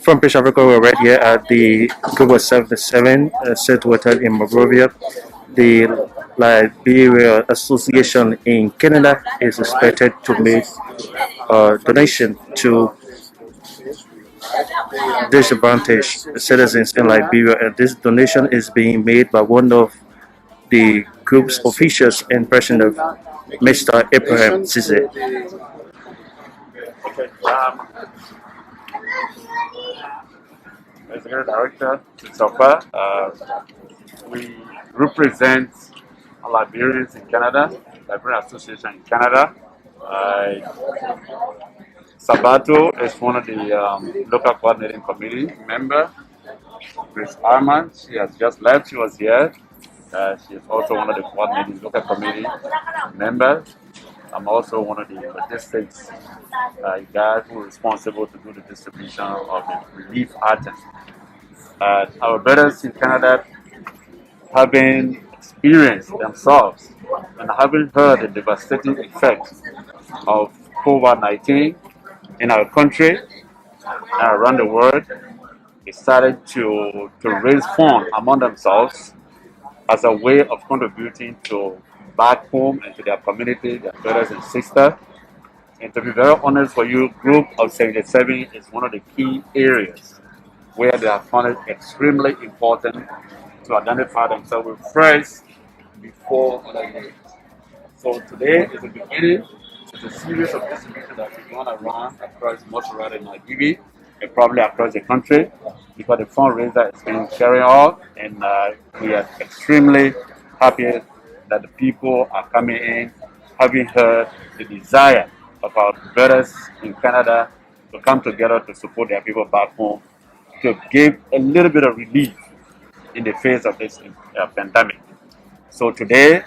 From British Africa, we're right here at the Global 77 headquartered in Monrovia. The Liberia Association in Canada is expected to make a donation to disadvantaged citizens in Liberia, and this donation is being made by one of the group's officials in person of Mr. Abraham Zize. Okay. Executive Director, Christopher, we represent Liberians in Canada, Liberian Association in Canada. Sabato is one of the local coordinating committee member. Chris Armand, she has just left, she was here. She is also one of the coordinating local committee members. I'm also one of the logistics guys who are responsible to do the distribution of the relief items. Our brothers in Canada having experienced themselves and having heard the devastating effects of COVID-19 in our country and around the world, decided to raise funds among themselves as a way of contributing to back home and to their community, their brothers and sisters. And to be very honest for you, Group of 77 is one of the key areas where they have found it extremely important to identify themselves with first before other areas. So today is the beginning. It's a series of distribution that we're going around across most around in Nigeria and probably across the country because the fundraiser is being carried out, and we are extremely happy that the people are coming in, having heard the desire of our brothers in Canada to come together to support their people back home, to give a little bit of relief in the face of this pandemic. So today,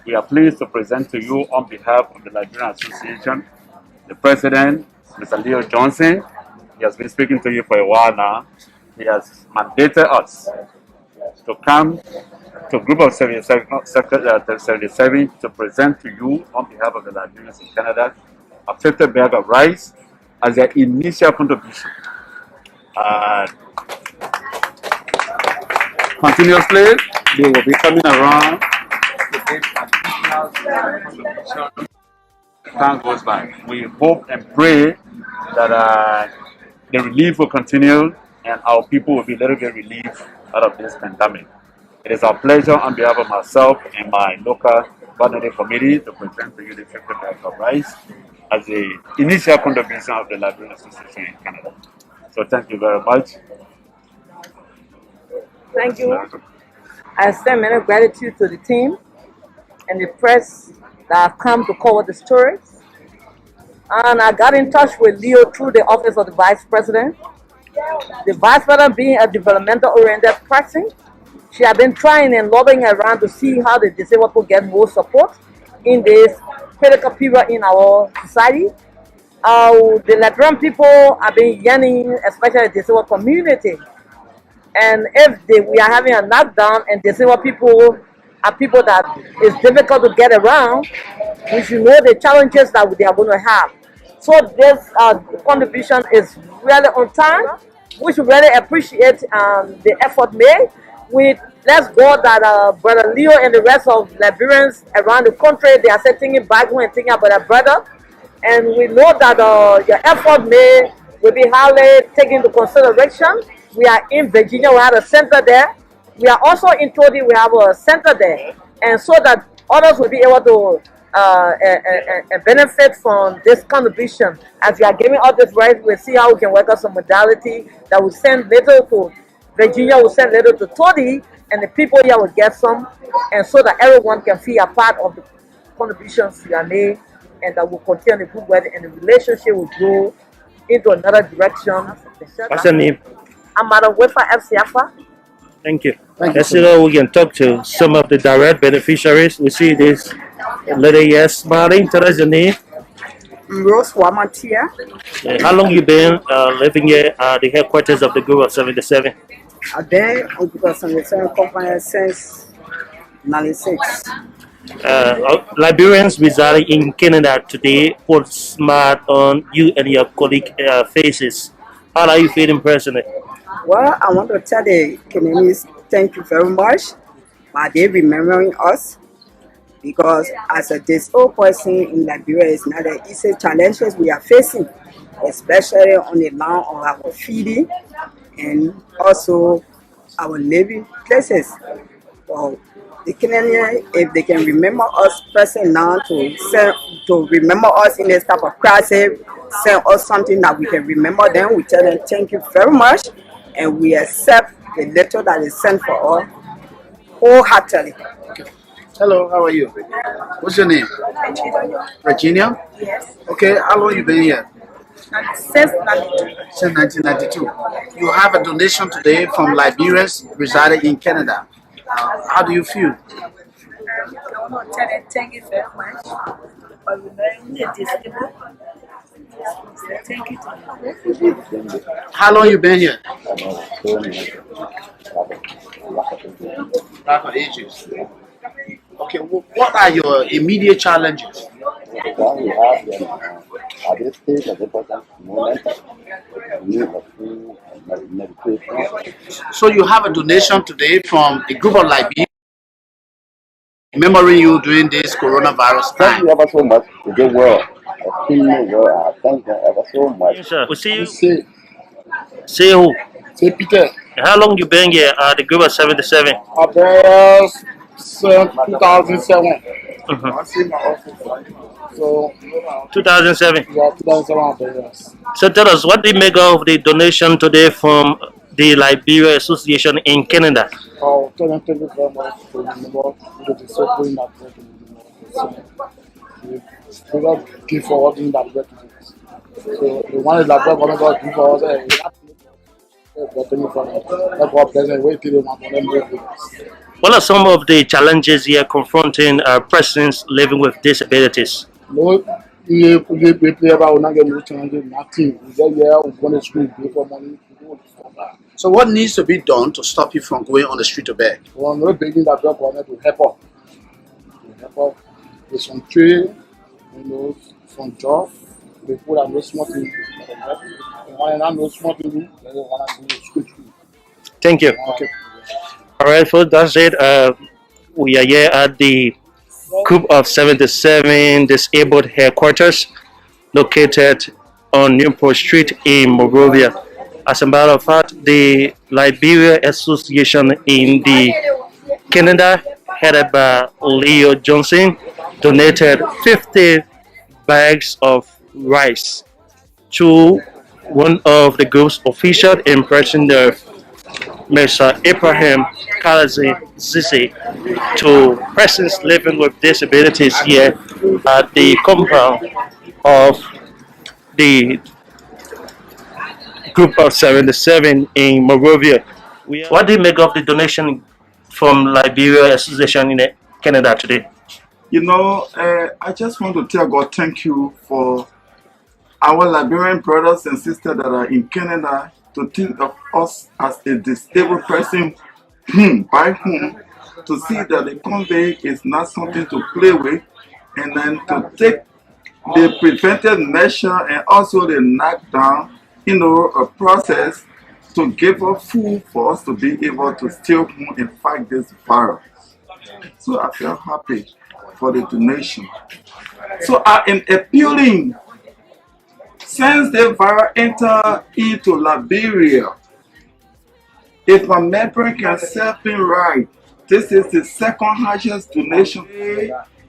we are pleased to present to you on behalf of the Liberian Association, the President, Mr. Leo Johnson. He has been speaking to you for a while now. He has mandated us to come to a group of 77 to present to you on behalf of the Liberians in Canada a 50 bag of rice as their initial contribution. Continuously, they will be coming around to give additional contribution. Time goes by. We hope and pray that the relief will continue and our people will be a little bit relieved out of this pandemic. It is our pleasure on behalf of myself and my local coordinating committee to present to you the 50 bags of rice as the initial contribution of the Liberian Association in Canada. So thank you very much. Thank you. I extend many gratitude to the team and the press that have come to cover the stories. And I got in touch with Leo through the office of the Vice President. The Vice President being a developmental-oriented person, she has been trying and lobbying around to see how the disabled people get more support in this critical period in our society. The Liberian people have been yearning, especially the disabled community. And if we are having a lockdown and disabled people are people that is difficult to get around, we should know the challenges that they are going to have. So this contribution is really on time. We should really appreciate the effort made. Let's go that Brother Leo and the rest of Liberians around the country, they are thinking back and thinking about their brother. And we know that your effort made will be highly taken into consideration. We are in Virginia, we have a center there. We are also in Todi, we have a center there. And so that others will be able to benefit from this contribution. As we are giving all this right, we'll see how we can work out some modality that will send little to Virginia, will send little to Todi, and the people here will get some. And so that everyone can feel a part of the contributions we are made, and that will continue the good work, and the relationship will grow into another direction. What's your name? I'm Madam Wefa FCFA. Thank you. Let's see how we can talk to some of the direct beneficiaries. We see this lady here smiling. Tell us your name. Rose Wamatia. How long you been living here at the headquarters of the group of 77? I've been on the 77 company since 96. Liberians residing in Canada today put smart on you and your colleague faces. How are you feeling personally? Well, I want to tell the Kenyans thank you very much for they remembering us because as a disabled person in Liberia, it's not the easy challenges we are facing, especially on the line of our feeding and also our living places. Well, the Canadian, if they can remember us present now to remember us in this type of crisis, send us something that we can remember them. We tell them thank you very much, and we accept the letter that is sent for us wholeheartedly. Hello, how are you? What's your name? Virginia? Yes. Okay, how long you been here? Since 92. Since 1992. You have a donation today from Liberians residing in Canada. How do you feel? I want to tell them thank you very much for remembering the disabled. Thank you to them. How long you been here? Back on ages. Okay, what are your immediate challenges? What we have at this stage at the present moment, we need a free medication. So you have a donation today from a group of Liberians remembering you during this coronavirus Thank time. you ever so much. You did well. Extremely well. I thank them ever so much. Yes, sir. We see you. Say, Who? say Peter. How long you been here at the group of 77? About 2007. Mhm. I see my office. So 2007. yeah, 2007 yes. So tell us, what do you make of the donation today from the Liberia Association in Canada? Oh, thank you very much for remember the discipline that we do not give for all things that we do. So the one that we're going to give for us, we have to do for us. That's what present wait till them and then move with us. What are some of the challenges here confronting persons living with disabilities? No, we play about not getting nothing. We get here, we go to school, pay for money, we do stuff like that. So what needs to be done to stop you from going on the street to beg? Well, no begging that we're going to help us. To help us with some trade, some job. People that know small things, they want to know small things, they want to do school. Thank you. Okay. All right, folks, that's it. We are here at the Group of 77 Disabled Headquarters located on Newport Street in Monrovia. As a matter of fact, the Liberia Association in the Canada, headed by Leo Johnson, donated 50 bags of rice to one of the group's officials in person there, Mr. Abraham Kalazi Zizi, to persons living with disabilities here at the compound of the group of 77 in Monrovia. What do you make of the donation from Liberia Association in Canada today? You know, I just want to tell God thank you for our Liberian brothers and sisters that are in Canada to think of us as a disabled person by whom to see that the COVID is not something to play with, and then to take the preventive measure and also the knockdown, a process to give us food for us to be able to still home and fight this virus. So I feel happy for the donation. So I am appealing, since the virus entered into Liberia, if my memory can serve me right, this is the second highest donation.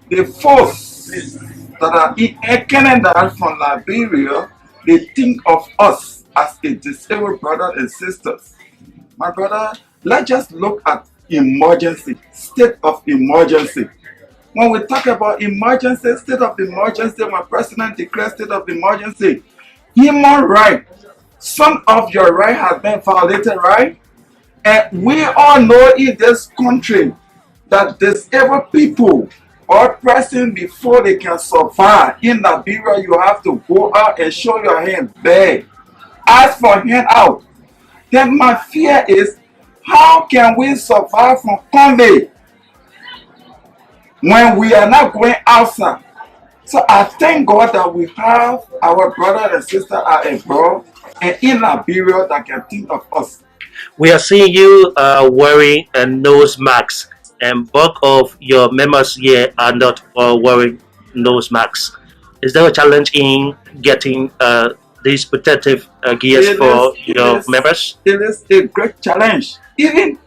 The folks that are in Canada from Liberia, they think of us as a disabled brother and sisters. My brother, let's just look at emergency, state of emergency. When we talk about emergency, state of emergency, when President declares state of emergency, human right, some of your right has been violated, right? And we all know in this country that disabled people or person before they can survive in Liberia, you have to go out and show your hand, beg, ask for hand out. Then my fear is, how can we survive from COVID when we are not going outside? So I thank God that we have our brother and sister are abroad. and in Liberia that can think of us. We are seeing you wearing a nose mask, and bulk of your members here are not wearing nose masks. Is there a challenge in getting these protective gears for your members? It is a great challenge. Even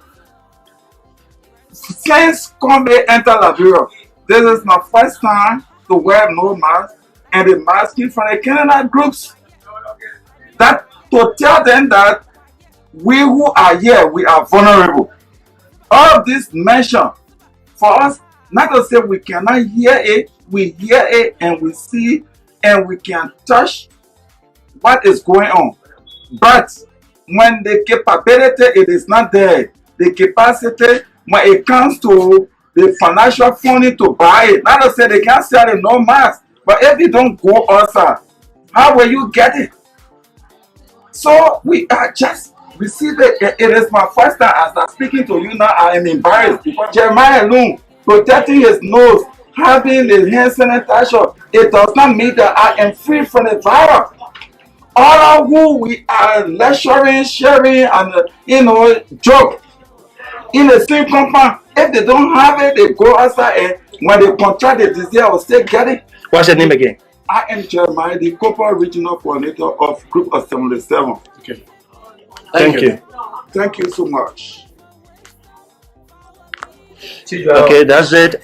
since Conde entered Liberia, this is my first time to wear no mask and the masking from the Canada groups. That to tell them that we who are here, we are vulnerable. All of this mention for us, not to say we cannot hear it, we hear it and we see and we can touch what is going on. But when the capability it is not there, the capacity when it comes to the financial funding to buy it, not to say they can't sell it no mask, but if you don't go outside, how will you get it? So we are just receiving it. It is my first time as I'm speaking to you now. I am embarrassed because Jeremiah alone protecting his nose, having the hand sanitizer, it does not mean that I am free from the virus. All of who we are lecturing, sharing, and joke in the same compound. If they don't have it, they go outside and when they contract the disease, I will still get it. What's your name again? I am Jeremiah, the corporate regional coordinator of Group of 77. Okay. Thank you. Thank you so much. Okay, that's it.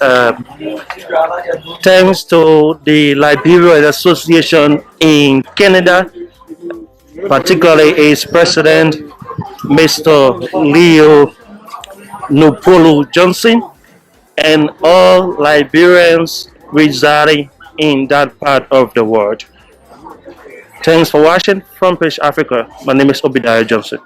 Thanks to the Liberian Association in Canada, particularly its president, Mr. Leo Nupolu Johnson, and all Liberians residing in that part of the world. Thanks for watching Front Page Africa. My name is Obadiah Johnson.